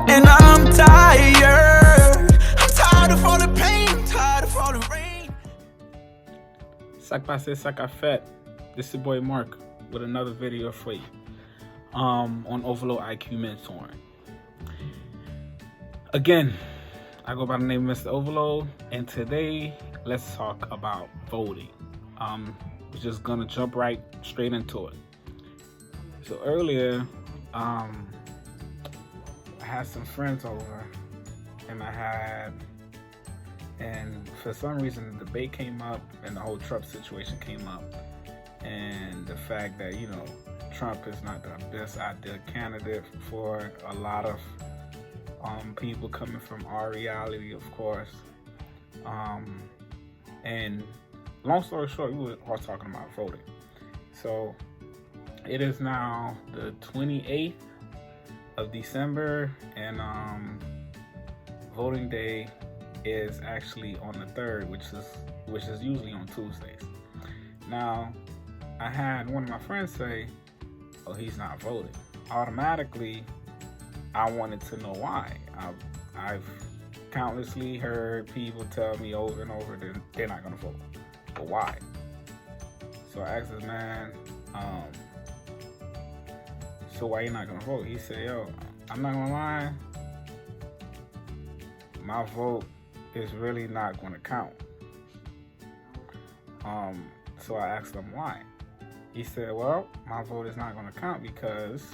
And I'm tired. I'm tired of all the pain. I'm tired of all the rain. Sac passé, sac à fait. This is your boy Mark with another video for you on Overload IQ Mentoring. Again, I go by the name of Mr. Overload, and today let's talk about voting. We're just gonna jump right straight into it. So earlier, I had some friends over, and for some reason the debate came up, and the whole Trump situation came up, and the fact that Trump is not the best ideal candidate for a lot of people coming from our reality, of course. And long story short, we were all talking about voting. So it is now the 28th of December, and voting day is actually on the 3rd, which is usually on Tuesdays. Now, I had one of my friends say, "Oh, he's not voting." Automatically, I wanted to know why. I've countlessly heard people tell me over and over that they're not gonna vote, but why? So I asked this man, so why you not gonna vote? He said, "Yo, I'm not gonna lie, my vote is really not gonna count." So I asked him why. He said, "Well, my vote is not gonna count because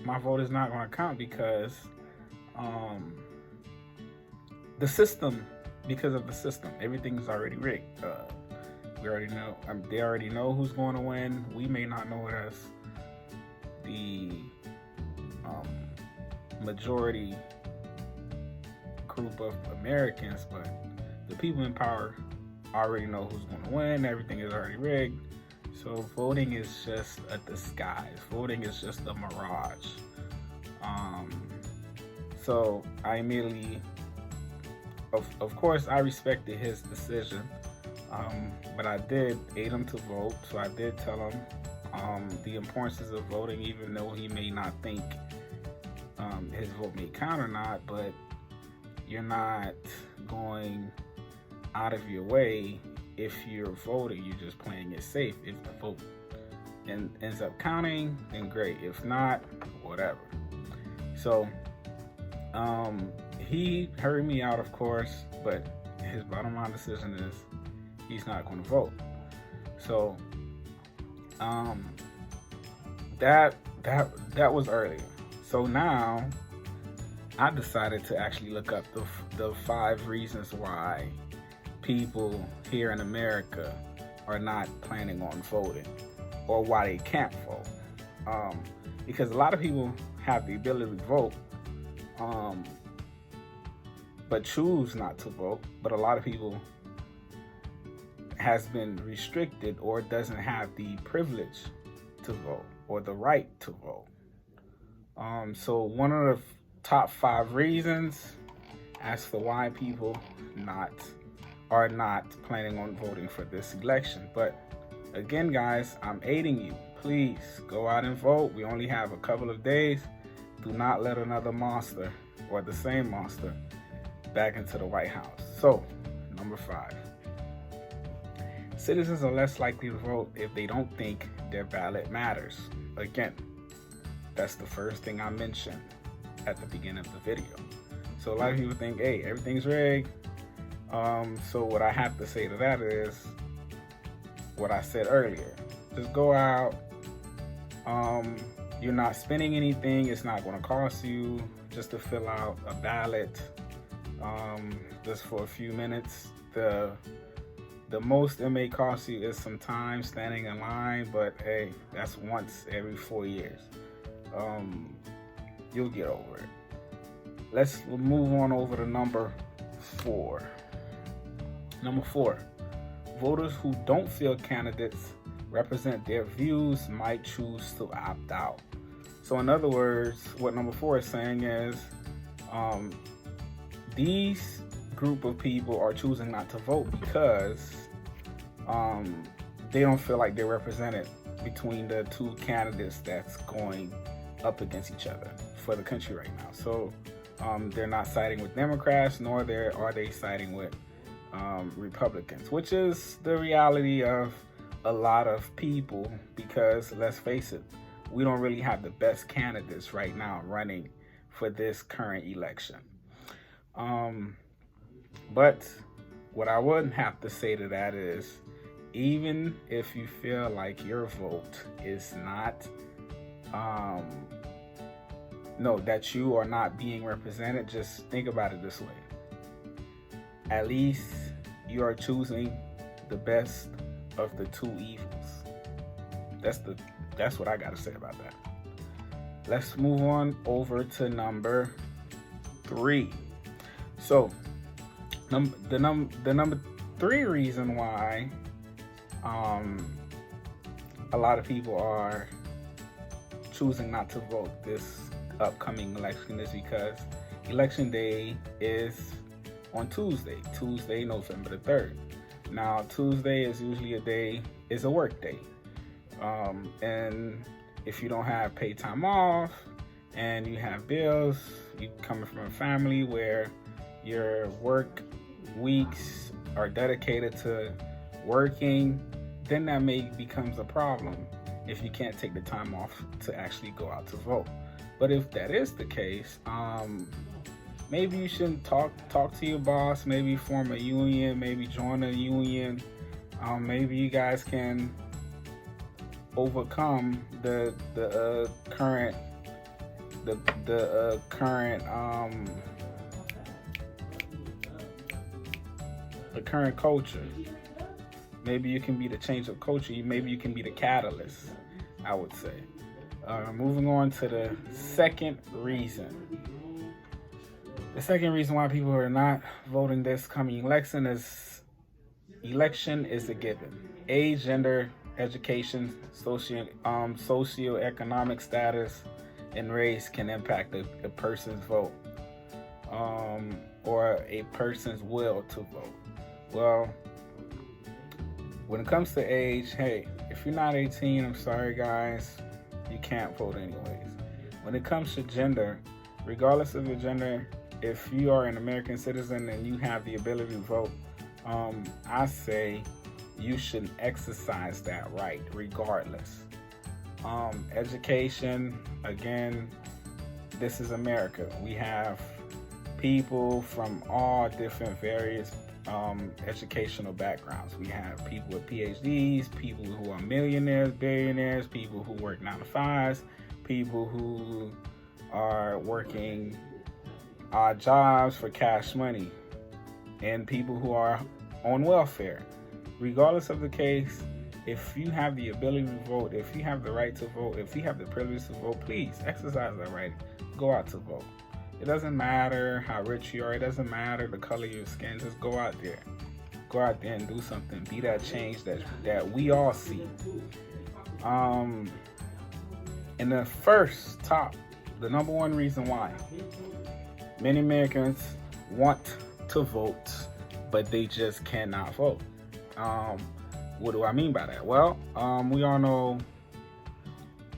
my vote is not going to count because the system, because of the system, everything is already rigged. We already know, they already know who's going to win. We may not know it as the majority group of Americans, but the people in power already know who's going to win. Everything is already rigged. So voting is just a disguise. Voting is just a mirage. So I immediately, of course, I respected his decision, but I did aid him to vote. So I did tell him the importance of voting, even though he may not think his vote may count or not, but you're not going out of your way. If you're voting, you're just playing it safe. If the vote ends up counting, then great. If not, whatever. So he heard me out, of course, but his bottom line decision is he's not going to vote. So that was earlier. So now I decided to actually look up the 5 reasons why people here in America are not planning on voting, or why they can't vote. Because a lot of people have the ability to vote, but choose not to vote. But a lot of people has been restricted or doesn't have the privilege to vote or the right to vote. So one of the top 5 reasons as to why people are not planning on voting for this election. But again, guys, I'm aiding you. Please go out and vote. We only have a couple of days. Do not let another monster or the same monster back into the White House. So, number 5. Citizens are less likely to vote if they don't think their ballot matters. Again, that's the first thing I mentioned at the beginning of the video. So a lot of people think, hey, everything's rigged. So what I have to say to that is what I said earlier. Just go out. You're not spending anything. It's not going to cost you just to fill out a ballot just for a few minutes. The most it may cost you is some time standing in line, but hey, that's once every 4 years. You'll get over it. Let's move on over to number 4. Number 4, voters who don't feel candidates represent their views might choose to opt out. So in other words, what number 4 is saying is these group of people are choosing not to vote because they don't feel like they're represented between the two candidates that's going up against each other for the country right now. So they're not siding with Democrats, nor are they siding with Republicans, which is the reality of a lot of people, because let's face it, we don't really have the best candidates right now running for this current election. But what I would have to say to that is, even if you feel like your vote is not, that you are not being represented, just think about it this way. At least you are choosing the best of the two evils. That's what I got to say about that. Let's move on over to number 3. So, the number 3 reason why a lot of people are choosing not to vote this upcoming election is because election day is on Tuesday, November the 3rd. Now, Tuesday is usually a work day. And if you don't have paid time off and you have bills, you coming from a family where your work weeks are dedicated to working, then that becomes a problem if you can't take the time off to actually go out to vote. But if that is the case, maybe you should talk to your boss, maybe form a union, maybe join a union. Maybe you guys can overcome the current culture. Maybe you can be the change of culture. Maybe you can be the catalyst, I would say. Moving on to the second reason. The second reason why people are not voting this coming election is a given. Age, gender, education, socioeconomic status, and race can impact a person's vote, or a person's will to vote. Well, when it comes to age, hey, if you're not 18, I'm sorry guys, you can't vote anyways. When it comes to gender, regardless of your gender, if you are an American citizen and you have the ability to vote, I say you should exercise that right regardless. Education, again, this is America. We have people from all different various educational backgrounds. We have people with PhDs, people who are millionaires, billionaires, people who work 9 to 5s, people who are working odd jobs for cash money, and people who are on welfare. Regardless of the case, if you have the ability to vote, if you have the right to vote, if you have the privilege to vote, please exercise that right. Go out to vote. It doesn't matter how rich you are. It doesn't matter the color of your skin. Just go out there. Go out there and do something. Be that change that we all see. And the number one reason why many Americans want to vote, but they just cannot vote. What do I mean by that? Well, we all know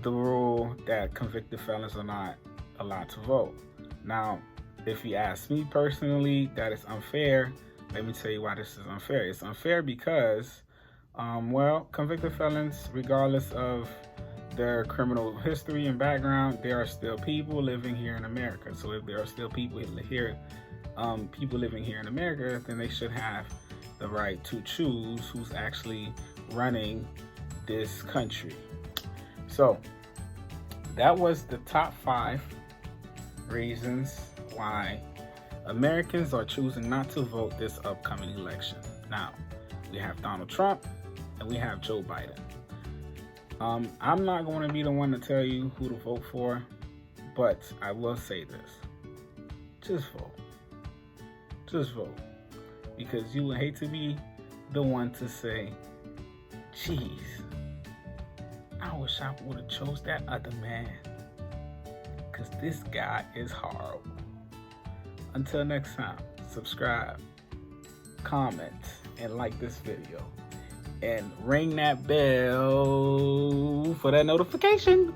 the rule that convicted felons are not allowed to vote. Now, if you ask me personally, that is unfair. Let me tell you why this is unfair. It's unfair because, convicted felons, regardless of their criminal history and background, there are still people living here in America. So if there are still people living here in America, then they should have the right to choose who's actually running this country. So that was the top 5 reasons why Americans are choosing not to vote this upcoming election. Now, we have Donald Trump and we have Joe Biden. I'm not going to be the one to tell you who to vote for, but I will say this. Just vote. Just vote. Because you would hate to be the one to say, geez, I wish I would have chose that other man, because this guy is horrible. Until next time, subscribe, comment, and like this video. And ring that bell. for that notification.